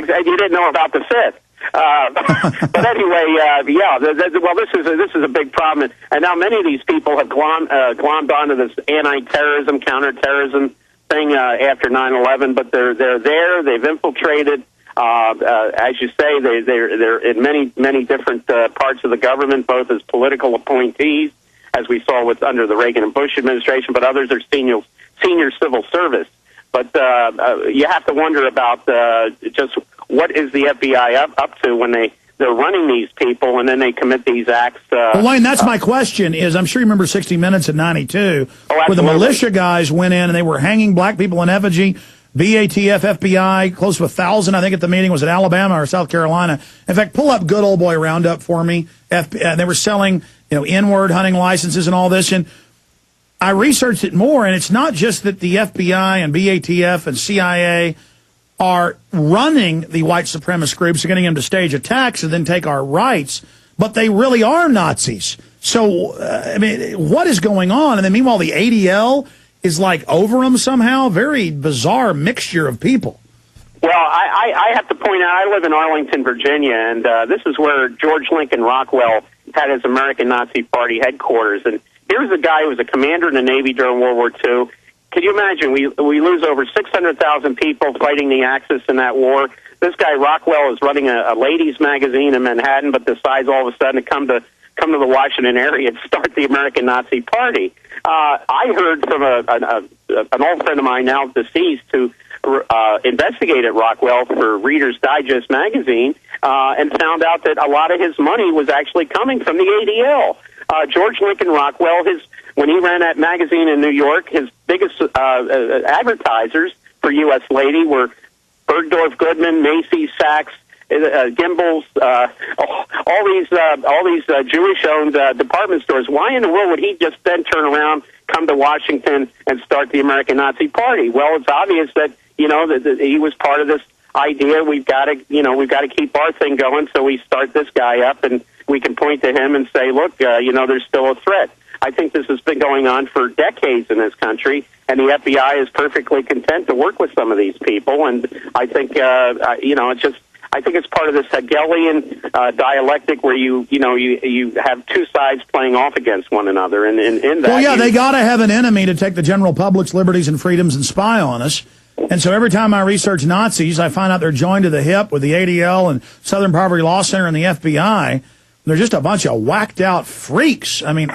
You didn't know about the fifth. But anyway, well, this is a big problem, and now many of these people have glommed onto this anti-terrorism, counterterrorism thing after 9/11. But they're there. They've infiltrated. As you say, they're in many different parts of the government, both as political appointees, as we saw under the Reagan and Bush administration, but others are senior civil service. But you have to wonder about just what is the FBI up to when they're running these people and then they commit these acts. Well, Wayne, that's my question. I'm sure you remember 60 Minutes in '92, where the militia guys went in and they were hanging black people in effigy. BATF, FBI, close to 1,000, I think, at the meeting. Was it Alabama or South Carolina? In fact, pull up Good Old Boy Roundup for me. They were selling, N-word hunting licenses and all this. And I researched it more, and it's not just that the FBI and BATF and CIA are running the white supremacist groups and getting them to stage attacks and then take our rights, but they really are Nazis. So, what is going on? And then meanwhile, the ADL is like over them somehow. Very bizarre mixture of people. Well, I have to point out, I live in Arlington, Virginia, and this is where George Lincoln Rockwell had his American Nazi Party headquarters. And here's a guy who was a commander in the Navy during World War II. Can you imagine? We lose over 600,000 people fighting the Axis in that war. This guy Rockwell is running a ladies' magazine in Manhattan, but decides all of a sudden to come to the Washington area and start the American Nazi Party. I heard from an old friend of mine, now deceased, who investigated Rockwell for Reader's Digest magazine and found out that a lot of his money was actually coming from the ADL. George Lincoln Rockwell, when he ran that magazine in New York, his biggest advertisers for U.S. Lady were Bergdorf Goodman, Macy's, Saks, Gimbel's, all these Jewish-owned department stores. Why in the world would he just then turn around, come to Washington, and start the American Nazi Party? Well, it's obvious that that he was part of this idea. We've got to keep our thing going. So we start this guy up, and we can point to him and say, look, there's still a threat. I think this has been going on for decades in this country, and the FBI is perfectly content to work with some of these people. And I think, I think it's part of this Hegelian dialectic where you have two sides playing off against one another. And in that, well, yeah, they got to have an enemy to take the general public's liberties and freedoms and spy on us. And so every time I research Nazis, I find out they're joined to the hip with the ADL and Southern Poverty Law Center and the FBI. They're just a bunch of whacked out freaks. I mean,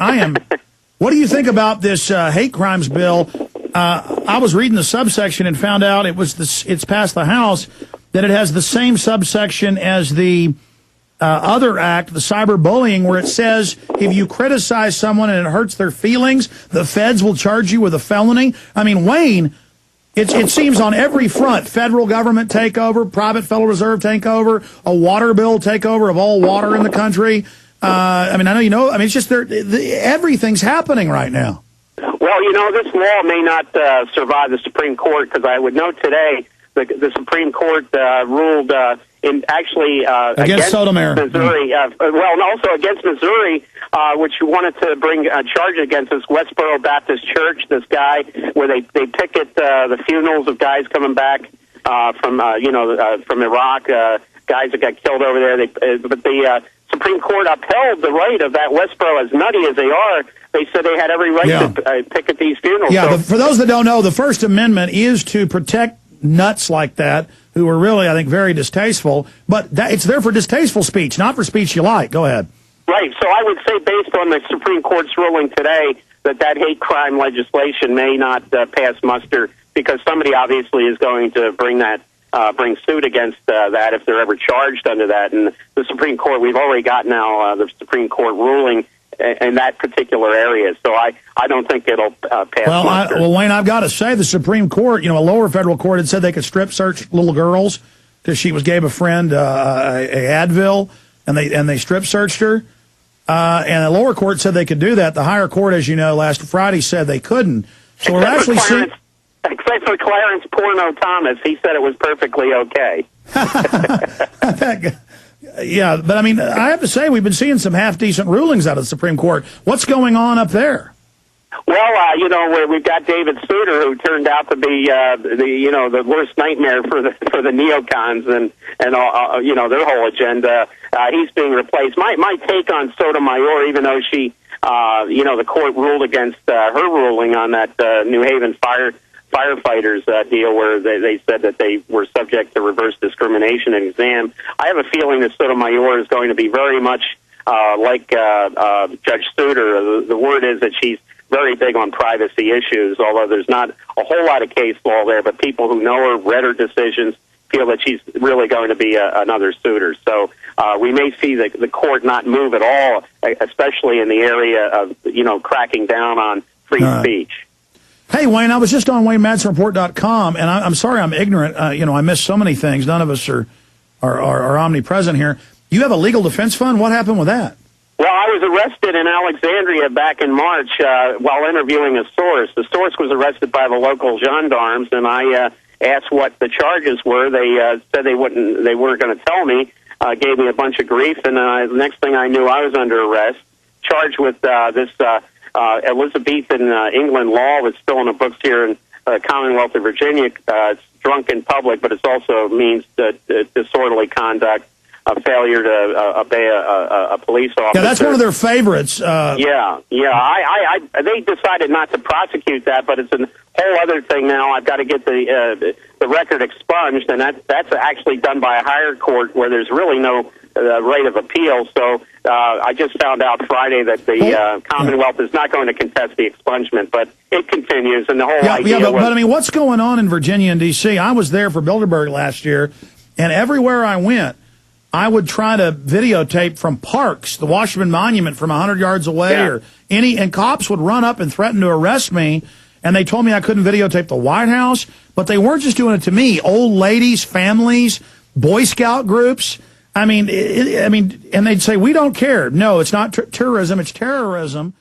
what do you think about this hate crimes bill? I was reading the subsection and found out it's passed the House, that it has the same subsection as the other act, the cyberbullying, where it says if you criticize someone and it hurts their feelings, the feds will charge you with a felony. I mean, Wayne, it seems on every front, federal government takeover, private Federal Reserve takeover, a water bill takeover of all water in the country. I know it's just everything's happening right now. Well, this law may not survive the Supreme Court, because I would note today the Supreme Court ruled against Sotomayor, Missouri. Also against Missouri, which wanted to bring a charge against this Westboro Baptist Church. This guy, where they picket the funerals of guys coming back from Iraq, guys that got killed over there. But the Supreme Court upheld the right of that Westboro, as nutty as they are. They said they had every right to picket these funerals. Yeah, for those that don't know, the First Amendment is to protect nuts like that, who are really, I think, very distasteful. But it's there for distasteful speech, not for speech you like. Go ahead. Right. So I would say, based on the Supreme Court's ruling today, that hate crime legislation may not pass muster, because somebody obviously is going to bring suit against that if they're ever charged under that. And the Supreme Court, we've already got now the Supreme Court ruling in that particular area. So I don't think it'll pass. Well, Wayne, I've got to say, the Supreme Court, a lower federal court had said they could strip search little girls because she gave a friend a Advil, and they strip searched her. And the lower court said they could do that. The higher court, as you know, last Friday said they couldn't. So we're actually seeing. Except for Clarence Porno Thomas, he said it was perfectly okay. Yeah, but I have to say, we've been seeing some half-decent rulings out of the Supreme Court. What's going on up there? We've got David Souter, who turned out to be the worst nightmare for the neocons and all, their whole agenda. He's being replaced. My take on Sotomayor, even though she, the court ruled against her ruling on that New Haven firefighters deal, where they said that they were subject to reverse discrimination in exam. I have a feeling that Sotomayor is going to be very much like Judge Souter. The word is that she's very big on privacy issues, although there's not a whole lot of case law there, but people who know her, read her decisions, feel that she's really going to be another Souter. So we may see the court not move at all, especially in the area of, cracking down on free speech. Hey, Wayne, I was just on WayneMadsenReport.com, and I'm sorry I'm ignorant. I miss so many things. None of us are omnipresent here. You have a legal defense fund? What happened with that? Well, I was arrested in Alexandria back in March while interviewing a source. The source was arrested by the local gendarmes, and I asked what the charges were. They said they weren't going to tell me. Gave me a bunch of grief, and the next thing I knew, I was under arrest, charged with this Elizabethan England law that's still in the books here in the Commonwealth of Virginia. It's drunk in public, but it also means disorderly conduct. A failure to obey a police officer. Yeah, that's one of their favorites. Yeah. They decided not to prosecute that, but it's a whole other thing now. I've got to get the record expunged, and that's actually done by a higher court where there's really no right of appeal. So I just found out Friday that the Commonwealth is not going to contest the expungement, but it continues, and the whole idea. Yeah, but I mean, what's going on in Virginia and D.C.? I was there for Bilderberg last year, and everywhere I went, I would try to videotape from parks, the Washington Monument from 100 yards away, and cops would run up and threaten to arrest me, and they told me I couldn't videotape the White House, but they weren't just doing it to me. Old ladies, families, Boy Scout groups. I mean, and they'd say, we don't care. No, it's not tourism, it's terrorism.